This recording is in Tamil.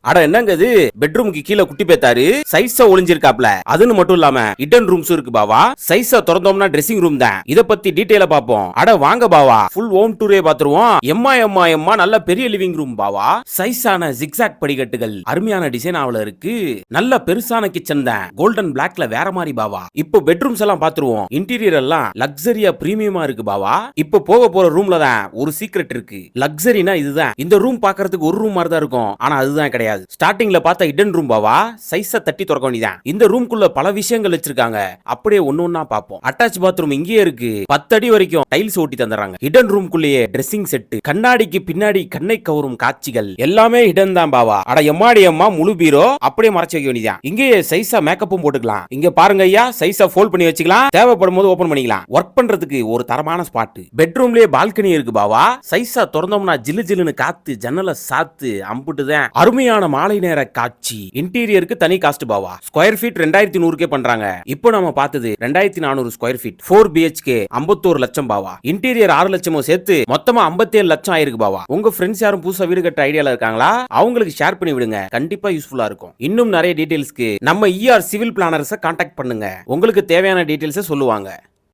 அட என்னங்க இது, பெட்ரூமுக்கு கீழே குட்டி பேத்தாரு சைஸா ஒளிஞ்சிருக்காப்ல. அதுன்னு மட்டும் இல்லாம ஹிடன் ரூம்ஸ் இருக்கு பாவா. சைஸா திறந்தோம்னா ட்ரெஸ்ஸிங் ரூம் தான். இத பத்தி டீடைலா பாப்போம். அட வாங்க பாவா, ஃபுல் ஹோம் டூரே பாத்துருவோம். எம்மா எம்மா எம்மா, நல்ல பெரிய லிவிங் ரூம் பாவா. சைஸான ஜிக்ஸாக் படிக்கட்டுகள், அருமையான டிசைன் ஆவல இருக்கு. நல்ல பெருசான கிச்சன் தான், கோல்டன் பிளாக்ல வேற மாதிரி பாவா. இப்போ பெட்ரூம்ஸ் எல்லாம் பாத்துருவோம். இன்டீரியர் எல்லாம் லக்ஸரியா பிரீமியமா இருக்கு பாவா. இப்போ போக போற ரூம்ல தான் ஒரு சீக்ரெட் இருக்கு. லக்ஸரினா இதுதான். இந்த ரூம் பாக்குறதுக்கு ஒரு ரூம் மாதிரி தான் இருக்கும், ஆனா அதுதான் கிடையாது. ஸ்டார்டிங்ல பார்த்த ஹிடன் ரூம் பாவா, சைஸா தட்டி திறக்க வேண்டியதான். இந்த ரூம்குள்ள பல விஷயங்கள் வச்சிருக்காங்க, அப்படியே ஒன்னு ஒன்னா பாப்போம். அட்டாச் பாத்ரூம் இங்கேயே இருக்கு, 10 அடி வரைக்கும் டைல்ஸ் ஓட்டி தந்துறாங்க. ஹிடன் ரூம்குள்ளேயே ட்ரெஸ்ஸிங் செட், கண்ணாடிக்கு பின்னாடி கண்ணை கவரும் காட்சிகள் எல்லாமே ஹிடன் தான் பாவா. அட எம்மாடி அம்மா, முழு பீரோ அப்படியே மறைச்சு வைக்க வேண்டியதான். இங்கேயே சைஸா மேக்கப்பும் போட்டுக்கலாம். இங்க பாருங்க ஐயா, சைஸா ஃபோல்ட் பண்ணி வச்சுக்கலாம், தேவைப்படும் போது ஓபன் பண்ணிக்கலாம். ஒர்க் பண்றதுக்கு ஒரு தரமான ஸ்பாட். பெட்ரூம்லயே பால்கனி இருக்கு பாவா. சைஸா திறந்தோம்னா ஜிலு ஜிலுன்னு காத்து, ஜன்னல சாத்து அம்புட்டுதான். அருமையான மாலை நேர காட்சி. இன்டீரியருக்கு தனி காஸ்ட் பாவா. ஸ்கொயர் ஃபீட் 2100 பண்றாங்க. இப்போ நாம பார்த்தது 2400 ஸ்கொயர் ஃபீட், 4 BHK 51 லட்சம் பாவா. இன்டீரியர் 6 லட்சமும் சேர்த்து மொத்தமா 57 லட்சம் ஆயிருக்கு பாவா. உங்க ஃப்ரெண்ட்ஸ் யாரும் புதுசா வீடு கட்ட ஐடியால இருக்காங்களா? அவங்களுக்கு ஷேர் பண்ணி விடுங்க, கண்டிப்பா யூஸ்ஃபுல்லா இருக்கும். இன்னும் நிறைய டீடைல்ஸ்க்கு நம்ம ER சிவில் பிளானர்ஸை கான்டாக்ட் பண்ணுங்க, உங்களுக்கு தேவையான டீடைல்ஸை சொல்லுவாங்க.